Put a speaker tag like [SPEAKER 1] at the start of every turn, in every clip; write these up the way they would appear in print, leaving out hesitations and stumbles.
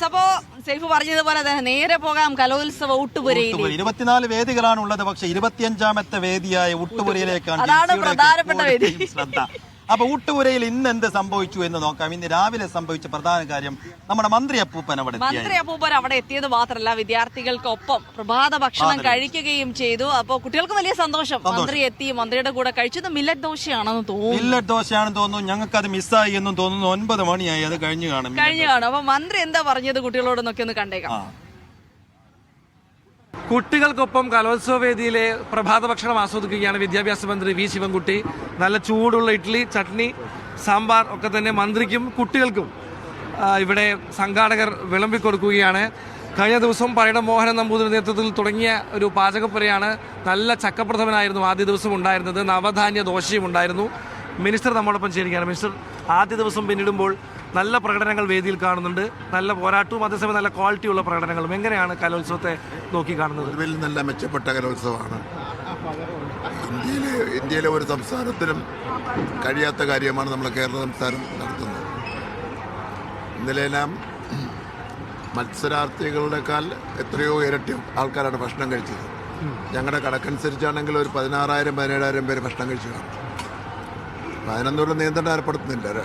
[SPEAKER 1] അപ്പോ സൈഫ് പറഞ്ഞതുപോലെ തന്നെ നേരെ പോകാം കലോത്സവ ഊട്ടുപുരയിൽ.
[SPEAKER 2] 24 വേദികളാണ് ഉള്ളത്. പക്ഷെ 25ാമത്തെ വേദിയായ ഊട്ടുപുരയിലേക്കാണ്
[SPEAKER 1] അതാണ് പ്രധാനപ്പെട്ട വേദി.
[SPEAKER 2] ശ്രദ്ധ. അപ്പൊ ഊട്ടുപുരയിൽ ഇന്ന് എന്ത് സംഭവിച്ചു എന്ന് നോക്കാം. ഇന്ന് രാവിലെ സംഭവിച്ച പ്രധാന കാര്യം നമ്മുടെ മന്ത്രി അപ്പൂപ്പൻ
[SPEAKER 1] അവിടെ എത്തിയത് മാത്രമല്ല, വിദ്യാർത്ഥികൾക്കൊപ്പം പ്രഭാത ഭക്ഷണം കഴിക്കുകയും ചെയ്തു. അപ്പൊ കുട്ടികൾക്ക് വലിയ സന്തോഷം. മന്ത്രി എത്തി, മന്ത്രിയുടെ കൂടെ കഴിച്ചത് മില്ലറ്റ് ദോശയാണെന്ന് തോന്നുന്നു.
[SPEAKER 2] മില്ലറ്റ് ദോശയാണെന്ന് തോന്നുന്നു. ഞങ്ങൾക്ക് അത് മിസ്സായി എന്നും തോന്നുന്നു. 9 മണിയായി, അത് കഴിഞ്ഞു കാണും.
[SPEAKER 1] അപ്പൊ മന്ത്രി എന്താ പറഞ്ഞത് കുട്ടികളോടൊന്നൊക്കെ ഒന്ന് കണ്ടേക്കാം.
[SPEAKER 3] കുട്ടികൾക്കൊപ്പം കലോത്സവ വേദിയിലെ പ്രഭാത ഭക്ഷണം ആസ്വദിക്കുകയാണ് വിദ്യാഭ്യാസ മന്ത്രി വി ശിവൻകുട്ടി. നല്ല ചൂടുള്ള ഇഡ്ഡലി, ചട്നി, സാമ്പാർ ഒക്കെ തന്നെ മന്ത്രിക്കും കുട്ടികൾക്കും ഇവിടെ സംഘാടകർ വിളമ്പിക്കൊടുക്കുകയാണ്. കഴിഞ്ഞ ദിവസം പഴയ മോഹനൻ നമ്പൂതിരി നേതൃത്വത്തിൽ തുടങ്ങിയ ഒരു പാചകപ്പുരയാണ്. നല്ല ചക്കപ്രഥമനായിരുന്നു ആദ്യ ദിവസം ഉണ്ടായിരുന്നത്. നവധാന്യ ദോശയും ഉണ്ടായിരുന്നു. മിനിസ്റ്റർ നമ്മോടൊപ്പം ചേരുകയാണ്. മിനിസ്റ്റർ, ആദ്യ ദിവസം പിന്നിടുമ്പോൾ നല്ല പ്രകടനങ്ങൾ വേദിയിൽ കാണുന്നുണ്ട്. നല്ല പോരാട്ടവും അതേസമയം നല്ല ക്വാളിറ്റിയുള്ള പ്രകടനങ്ങളും. എങ്ങനെയാണ് കലോത്സവത്തെ നോക്കി കാണുന്നത്?
[SPEAKER 4] നല്ല മെച്ചപ്പെട്ട കലോത്സവമാണ്. ഇന്ത്യയിലെ ഒരു സംസ്ഥാനത്തിനും കഴിയാത്ത കാര്യമാണ് നമ്മൾ കേരള സംസ്ഥാനം നടത്തുന്നത്. ഇന്നലെയെല്ലാം മത്സരാർത്ഥികളുടെക്കാൾ എത്രയോ ഇരട്ടി ആൾക്കാരാണ് ഭക്ഷണം കഴിച്ചത്. ഞങ്ങളുടെ കണക്കനുസരിച്ചാണെങ്കിൽ ഒരു 16,000-17,000 പേര് ഭക്ഷണം കഴിച്ചു കാണും. അതിനൊന്നും നിയന്ത്രണം ഏർപ്പെടുത്തുന്നില്ല.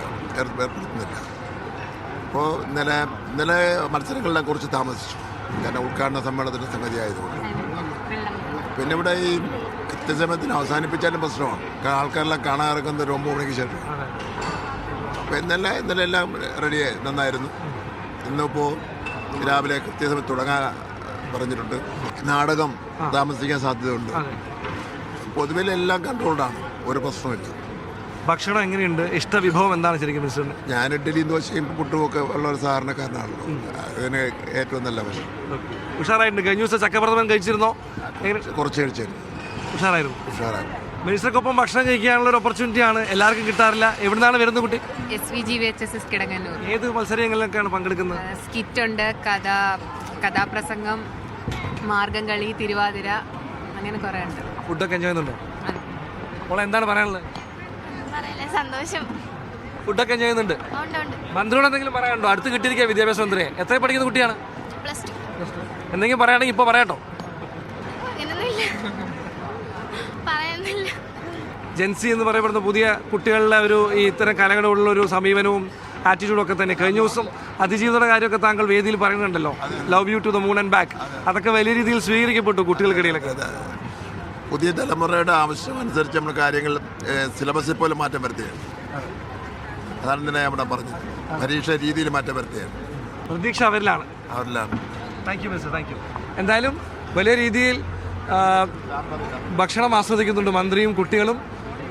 [SPEAKER 4] അപ്പോൾ ഇന്നലെ മത്സരങ്ങളെല്ലാം കുറിച്ച് താമസിച്ചു. കാരണം ഉദ്ഘാടന സമ്മേളനത്തിൻ്റെ സംഗതി ആയതുകൊണ്ട്. പിന്നെ ഇവിടെ ഈ കൃത്യസമയത്തിന് അവസാനിപ്പിച്ചാലും പ്രശ്നമാണ്. ആൾക്കാരെല്ലാം കാണാൻ ഇറങ്ങുന്നത് ഒരു 9 മണിക്ക് ശേഷം. അപ്പോൾ ഇന്നലെ എല്ലാം റെഡിയായി, നന്നായിരുന്നു. ഇന്നിപ്പോൾ രാവിലെ കൃത്യസമയത്ത് തുടങ്ങാൻ പറഞ്ഞിട്ടുണ്ട്. നാടകം താമസിക്കാൻ സാധ്യതയുണ്ട്. പൊതുവിലെല്ലാം കൺട്രോൾഡാണ്, ഒരു പ്രശ്നമില്ല.
[SPEAKER 3] ഭക്ഷണം എങ്ങനെയുണ്ട്? ഇഷ്ടവിഭവം എന്താണ് ശരിക്കും മിനിസ്റ്ററിന്?
[SPEAKER 4] ഞാൻ ഇഡ്ഡലിയും ദോശയും പുട്ടും ഒക്കെ ഉള്ള ഒരു സാധാരണക്കാരനാണല്ലോ. അതിന് ഏറ്റവും നല്ല ഭക്ഷണം.
[SPEAKER 3] ഉഷാറായിട്ടുണ്ട്. കഴിഞ്ഞ ദിവസം ചക്കപ്രഥമൻ കഴിച്ചിരുന്നോ?
[SPEAKER 4] കുറച്ച് കഴിച്ചായിരുന്നു.
[SPEAKER 3] ഉഷാറായിരുന്നു. മിനിസ്റ്റർക്കൊപ്പം ഭക്ഷണം കഴിക്കാനുള്ള ഒരു ഓപ്പർച്യൂണിറ്റിയാണ്, എല്ലാവർക്കും കിട്ടാറില്ല. എവിടുന്നാണ് വരുന്നത് കുട്ടി?
[SPEAKER 5] SVGVHSS കിടങ്ങന്നൂർ.
[SPEAKER 3] ഏത് മത്സരങ്ങളിലൊക്കെയാണ് പങ്കെടുക്കുന്നത്?
[SPEAKER 5] സ്കിറ്റ് ഉണ്ട്, കഥാപ്രസംഗം, മാർഗം കളി, തിരുവാതിര, അങ്ങനെ കുറെ ഉണ്ട്.
[SPEAKER 3] ഫുഡൊക്കെ എൻജോയ് ചെയ്യുന്നുണ്ടോ? അപ്പോൾ എന്താണ് പറയാനുള്ളത്?
[SPEAKER 5] സന്തോഷം.
[SPEAKER 3] ഫുഡൊക്കെ എൻജോയ് ചെയ്യുന്നുണ്ട്. മന്ത്രിയോട് എന്തെങ്കിലും പറയാനുണ്ടോ? അടുത്ത് കിട്ടിയിരിക്കുക വിദ്യാഭ്യാസ മന്ത്രിയെ. എത്ര പഠിക്കുന്ന കുട്ടിയാണ്? എന്തെങ്കിലും പറയുകയാണെങ്കിൽ ഇപ്പോൾ പറയാട്ടോ. ജെൻസി എന്ന് പറയപ്പെടുന്ന പുതിയ കുട്ടികളുടെ ഒരു ഇത്തരം കലകളോടുള്ള ഒരു സമീപനവും ആറ്റിറ്റ്യൂഡും ഒക്കെ തന്നെ. കഴിഞ്ഞ ദിവസം അതിജീവിതയുടെ കാര്യമൊക്കെ താങ്കൾ വേദിയിൽ പറയുന്നുണ്ടല്ലോ, love you to the moon and back. അതൊക്കെ വലിയ രീതിയിൽ സ്വീകരിക്കപ്പെട്ടു കുട്ടികൾക്കിടയിലൊക്കെ.
[SPEAKER 4] പുതിയ തലമുറയുടെ ആവശ്യം അനുസരിച്ച് നമ്മൾ കാര്യങ്ങൾ സിലബസിൽ പോലും മാറ്റം വരുത്തുകയാണ്. അതാണ് തന്നെ അവിടെ പറഞ്ഞത്. പരീക്ഷ രീതിയിൽ മാറ്റം വരുത്തുകയാണ്.
[SPEAKER 3] പ്രതീക്ഷ അവരിലാണ്. Thank you mister, thank you. എന്തായാലും വലിയ രീതിയിൽ ഭക്ഷണം ആസ്വദിക്കുന്നുണ്ട് മന്ത്രിയും കുട്ടികളും.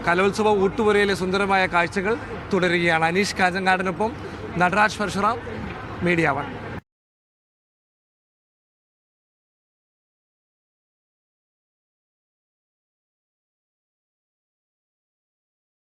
[SPEAKER 3] കലോത്സവ ഊട്ടുപുരയിലെ സുന്ദരമായ കാഴ്ചകൾ തുടരുകയാണ്. അനീഷ് കാജങ്കാടിനൊപ്പം നടരാജ് പരശുറാം, മീഡിയ 1.